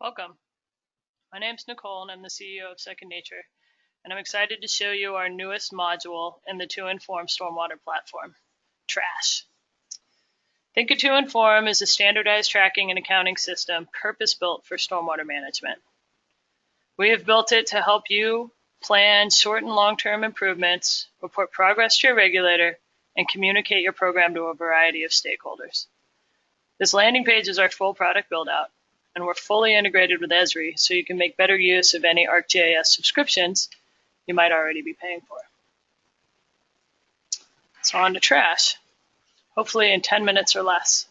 Welcome. My name's Nicole and I'm the CEO of Second Nature, and I'm excited to show you our newest module in the 2NFORM stormwater platform, trash. Think of 2NFORM as a standardized tracking and accounting system purpose-built for stormwater management. We have built it to help you plan short and long-term improvements, report progress to your regulator, and communicate your program to a variety of stakeholders. This landing page is our full product build-out, and we're fully integrated with Esri, so you can make better use of any ArcGIS subscriptions you might already be paying for. So on to trash, hopefully in 10 minutes or less.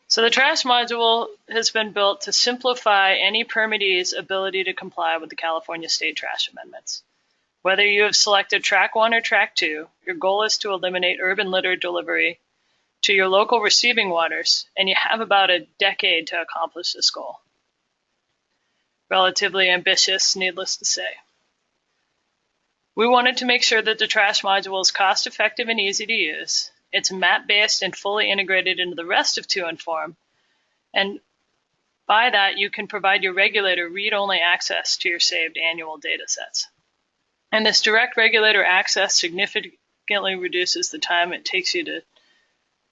So the trash module has been built to simplify any permittee's ability to comply with the California state trash amendments. Whether you have selected track 1 or track 2, your goal is to eliminate urban litter delivery to your local receiving waters, and you have about a decade to accomplish this goal. Relatively ambitious, needless to say. We wanted to make sure that the trash module is cost-effective and easy to use. It's map-based and fully integrated into the rest of 2NFORM, and by that you can provide your regulator read-only access to your saved annual data sets. And this direct regulator access significantly reduces the time it takes you to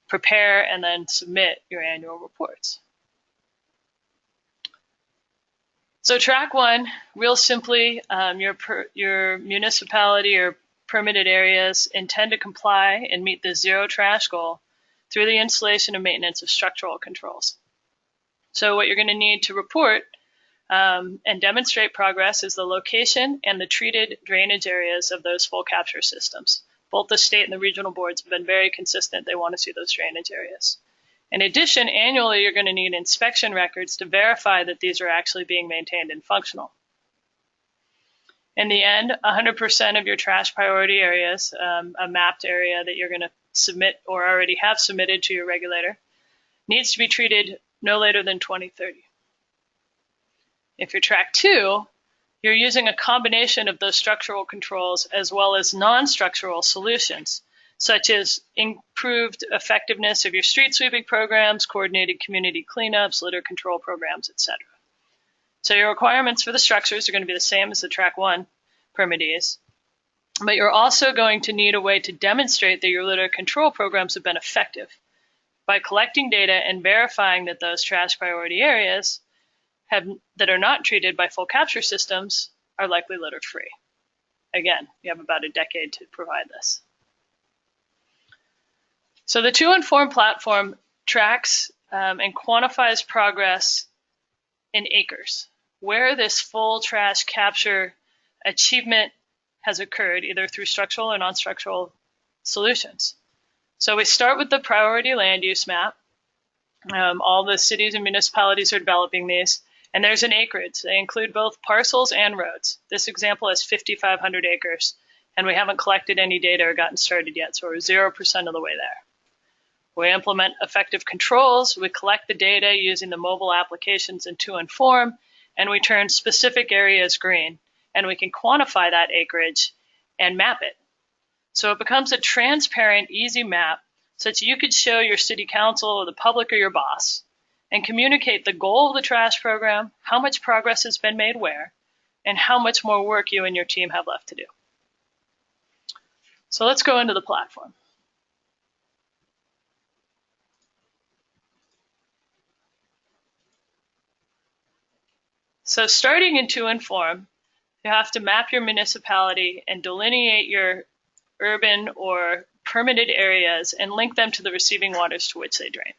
prepare and then submit your annual reports. So track 1, real simply, your municipality or permitted areas intend to comply and meet the zero trash goal through the installation and maintenance of structural controls. So what you're going to need to report and demonstrate progress is the location and the treated drainage areas of those full capture systems. Both the state and the regional boards have been very consistent. They want to see those drainage areas. In addition, annually, you're going to need inspection records to verify that these are actually being maintained and functional. In the end, 100% of your trash priority areas, a mapped area that you're going to submit or already have submitted to your regulator, needs to be treated no later than 2030. If you're track 2, you're using a combination of those structural controls as well as non-structural solutions, such as improved effectiveness of your street sweeping programs, coordinated community cleanups, litter control programs, etc. So your requirements for the structures are going to be the same as the track 1 permittees, but you're also going to need a way to demonstrate that your litter control programs have been effective by collecting data and verifying that those trash priority areas that are not treated by full capture systems are likely litter free. Again, you have about a decade to provide this. So the 2NFORM platform tracks and quantifies progress in acres, where this full trash capture achievement has occurred, either through structural or non-structural solutions. So we start with the priority land use map. All the cities and municipalities are developing these. And there's an acreage. They include both parcels and roads. This example has 5,500 acres, and we haven't collected any data or gotten started yet, so we're 0% of the way there. We implement effective controls. We collect the data using the mobile applications in 2NFORM, and we turn specific areas green, and we can quantify that acreage and map it. So it becomes a transparent, easy map such you could show your city council or the public or your boss and communicate the goal of the trash program, how much progress has been made where, and how much more work you and your team have left to do. So let's go into the platform. So starting in 2NFORM, you have to map your municipality and delineate your urban or permitted areas and link them to the receiving waters to which they drain.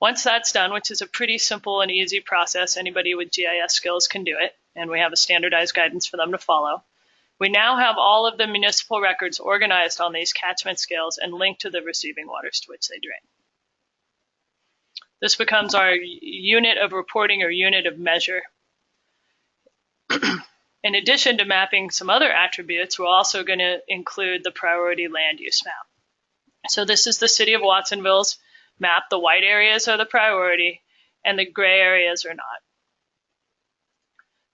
Once that's done, which is a pretty simple and easy process, anybody with GIS skills can do it, and we have a standardized guidance for them to follow. We now have all of the municipal records organized on these catchment scales and linked to the receiving waters to which they drain. This becomes our unit of reporting or unit of measure. In addition to mapping some other attributes, we're also going to include the priority land use map. So this is the city of Watsonville's map. The white areas are the priority and the gray areas are not.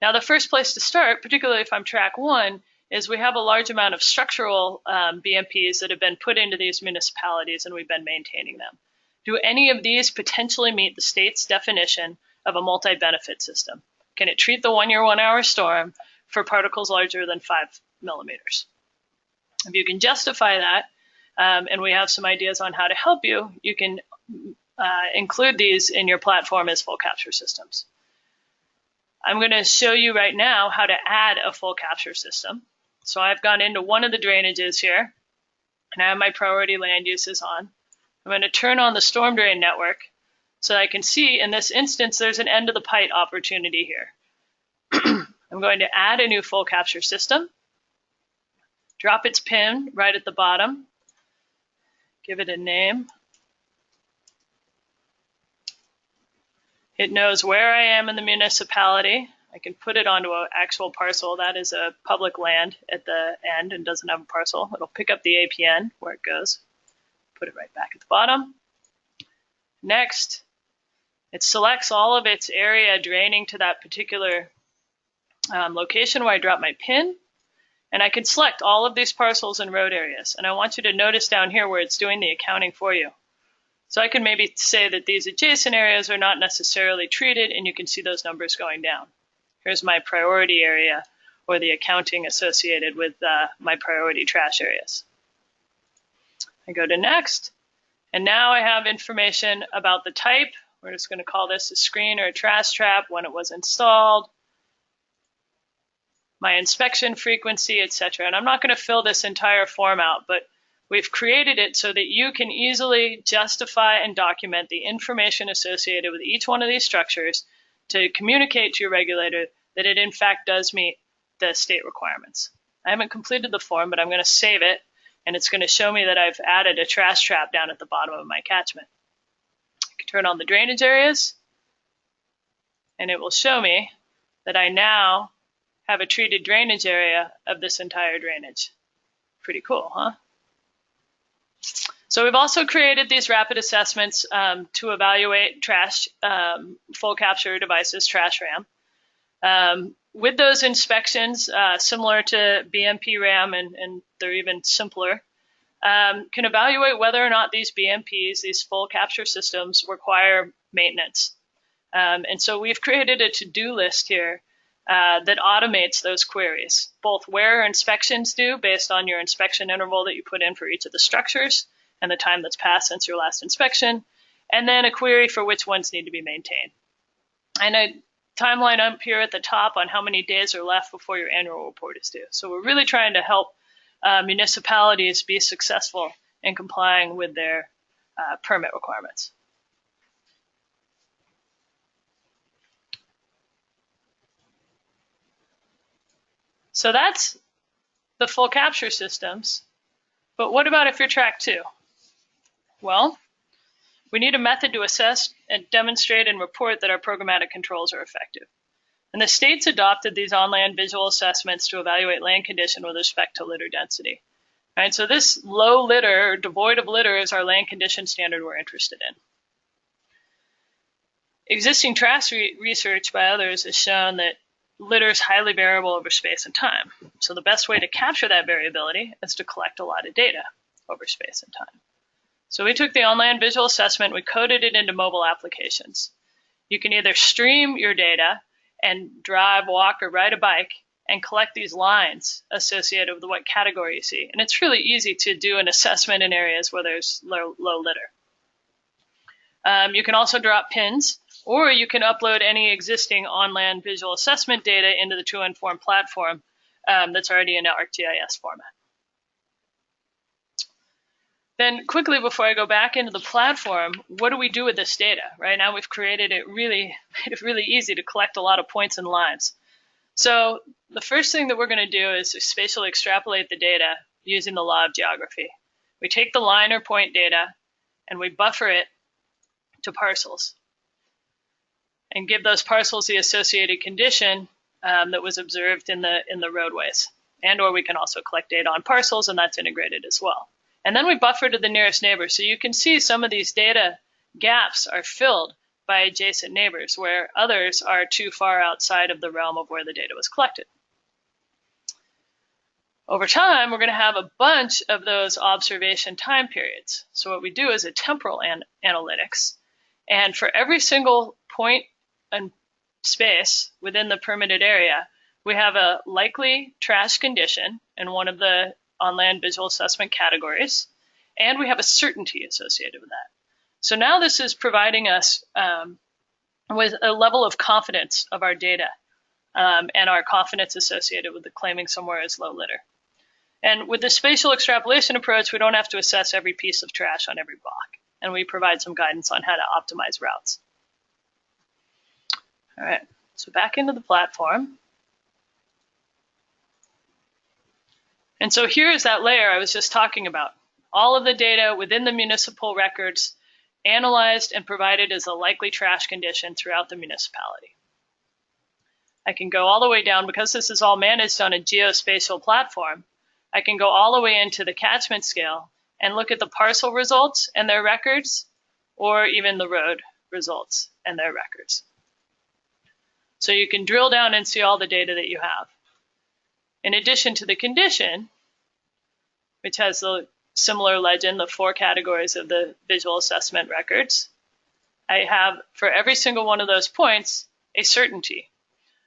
Now the first place to start, particularly if I'm track 1, is we have a large amount of structural BMPs that have been put into these municipalities and we've been maintaining them. Do any of these potentially meet the state's definition of a multi-benefit system? Can it treat the 1-year, 1-hour storm for particles larger than 5 millimeters? If you can justify that, and we have some ideas on how to help you, you can include these in your platform as full capture systems. I'm going to show you right now how to add a full capture system. So I've gone into one of the drainages here, and I have my priority land uses on. I'm going to turn on the storm drain network so I can see in this instance there's an end of the pipe opportunity here. I'm going to add a new full capture system, drop its pin right at the bottom, give it a name. It knows where I am in the municipality. I can put it onto an actual parcel. That is a public land at the end and doesn't have a parcel. It'll pick up the APN where it goes. Put it right back at the bottom. Next, it selects all of its area draining to that particular location where I drop my pin. And I can select all of these parcels and road areas. And I want you to notice down here where it's doing the accounting for you. So I can maybe say that these adjacent areas are not necessarily treated, and you can see those numbers going down. Here's my priority area, or the accounting associated with my priority trash areas. I go to next, and now I have information about the type. We're just going to call this a screen or a trash trap, when it was installed, my inspection frequency, etc. And I'm not going to fill this entire form out, but we've created it so that you can easily justify and document the information associated with each one of these structures to communicate to your regulator that it in fact does meet the state requirements. I haven't completed the form, but I'm going to save it, and it's going to show me that I've added a trash trap down at the bottom of my catchment. I can turn on the drainage areas, and it will show me that I now have a treated drainage area of this entire drainage. Pretty cool, huh? So we've also created these rapid assessments to evaluate trash, full capture devices, trash RAM. With those inspections, similar to BMP RAM, and they're even simpler, can evaluate whether or not these BMPs, these full capture systems, require maintenance. And so we've created a to-do list here that automates those queries, both where inspections due based on your inspection interval that you put in for each of the structures and the time that's passed since your last inspection, and then a query for which ones need to be maintained. And a timeline up here at the top on how many days are left before your annual report is due. So we're really trying to help municipalities be successful in complying with their permit requirements. So that's the full capture systems. But what about if you're track 2? Well, we need a method to assess and demonstrate and report that our programmatic controls are effective. And the states adopted these on-land visual assessments to evaluate land condition with respect to litter density. All right, so this low litter, or devoid of litter, is our land condition standard we're interested in. Existing trash research by others has shown that litter is highly variable over space and time. So the best way to capture that variability is to collect a lot of data over space and time. So we took the on-land visual assessment, we coded it into mobile applications. You can either stream your data and drive, walk, or ride a bike and collect these lines associated with what category you see. And it's really easy to do an assessment in areas where there's low litter. You can also drop pins, or you can upload any existing on-land visual assessment data into the 2NFORM platform that's already in ArcGIS format. Then quickly before I go back into the platform, what do we do with this data? Right now we've created it really easy to collect a lot of points and lines. So the first thing that we're going to do is spatially extrapolate the data using the law of geography. We take the line or point data and we buffer it to parcels and give those parcels the associated condition that was observed in the roadways. And or we can also collect data on parcels, and that's integrated as well. And then we buffer to the nearest neighbor. So you can see some of these data gaps are filled by adjacent neighbors, where others are too far outside of the realm of where the data was collected. Over time, we're going to have a bunch of those observation time periods. So what we do is a temporal analytics. And for every single point in space within the permitted area, we have a likely trash condition in one of the on-land visual assessment categories, and we have a certainty associated with that. So now this is providing us with a level of confidence of our data and our confidence associated with the claiming somewhere is low litter. And with the spatial extrapolation approach, we don't have to assess every piece of trash on every block, and we provide some guidance on how to optimize routes. All right, so back into the platform. And so here is that layer I was just talking about. All of the data within the municipal records analyzed and provided as a likely trash condition throughout the municipality. I can go all the way down, because this is all managed on a geospatial platform, I can go all the way into the catchment scale and look at the parcel results and their records, or even the road results and their records. So you can drill down and see all the data that you have. In addition to the condition, which has the similar legend, the 4 categories of the visual assessment records, I have for every single one of those points a certainty.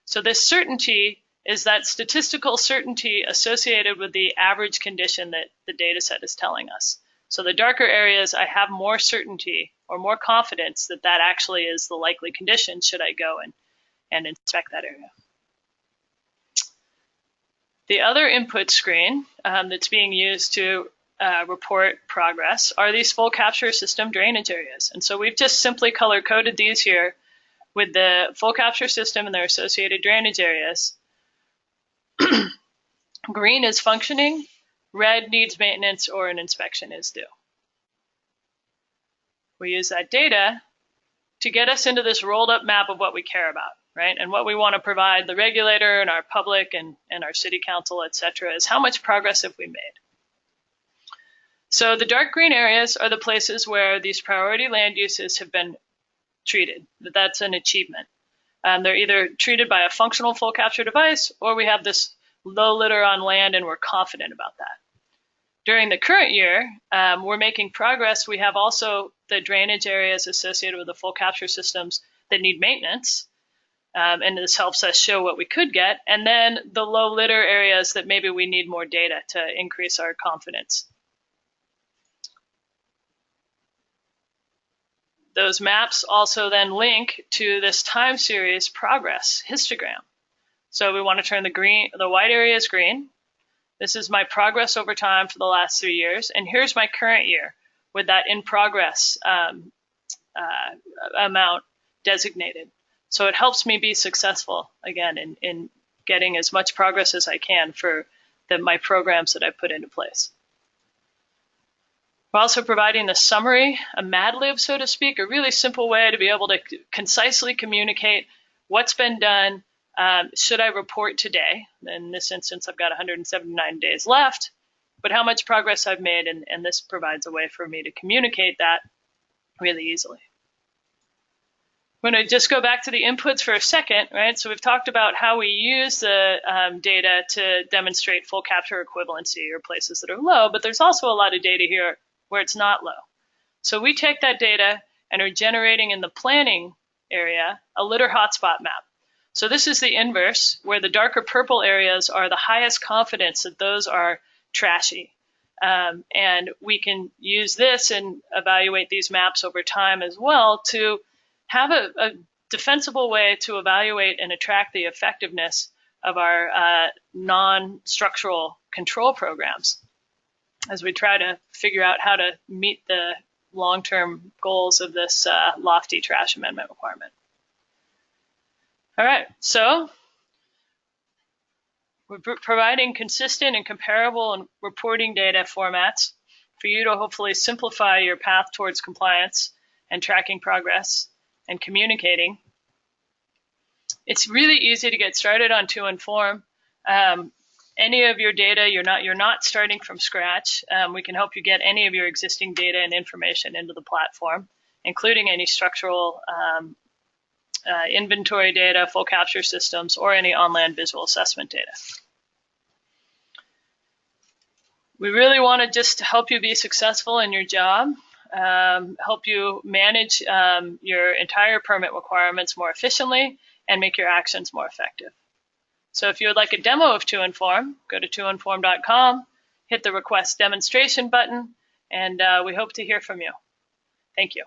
So this certainty is that statistical certainty associated with the average condition that the data set is telling us. So the darker areas, I have more certainty or more confidence that that actually is the likely condition should I go and inspect that area. The other input screen that's being used to report progress are these full capture system drainage areas. And so we've just simply color coded these here with the full capture system and their associated drainage areas. Green is functioning, red needs maintenance or an inspection is due. We use that data to get us into this rolled up map of what we care about, right? And what we want to provide the regulator and our public and our city council, et cetera, is how much progress have we made? So the dark green areas are the places where these priority land uses have been treated. That's an achievement. They're either treated by a functional full capture device, or we have this low litter on land and we're confident about that. During the current year, we're making progress. We have also the drainage areas associated with the full capture systems that need maintenance. And this helps us show what we could get. And then the low litter areas that maybe we need more data to increase our confidence. Those maps also then link to this time series progress histogram. So we want to turn the white areas green. This is my progress over time for the last 3 years. And here's my current year with that in progress amount designated. So it helps me be successful, again, in getting as much progress as I can for my programs that I put into place. We're also providing the summary, a Mad Lib, so to speak, a really simple way to be able to concisely communicate what's been done. Should I report today? In this instance, I've got 179 days left, but how much progress I've made, and this provides a way for me to communicate that really easily. I'm going to just go back to the inputs for a second, right? So we've talked about how we use the data to demonstrate full capture equivalency or places that are low, but there's also a lot of data here where it's not low. So we take that data and are generating in the planning area a litter hotspot map. So this is the inverse, where the darker purple areas are the highest confidence that those are trashy. And we can use this and evaluate these maps over time as well to have a defensible way to evaluate and track the effectiveness of our non-structural control programs as we try to figure out how to meet the long-term goals of this lofty trash amendment requirement. All right, so we're providing consistent and comparable and reporting data formats for you to hopefully simplify your path towards compliance and tracking progress and communicating. It's really easy to get started on 2NFORM. Any of your data, you're not starting from scratch. We can help you get any of your existing data and information into the platform, including any structural inventory data, full capture systems, or any on-land visual assessment data. We really want to just help you be successful in your job, help you manage your entire permit requirements more efficiently, and make your actions more effective. So if you would like a demo of 2NFORM, go to 2NFORM.com, hit the request demonstration button, and we hope to hear from you. Thank you.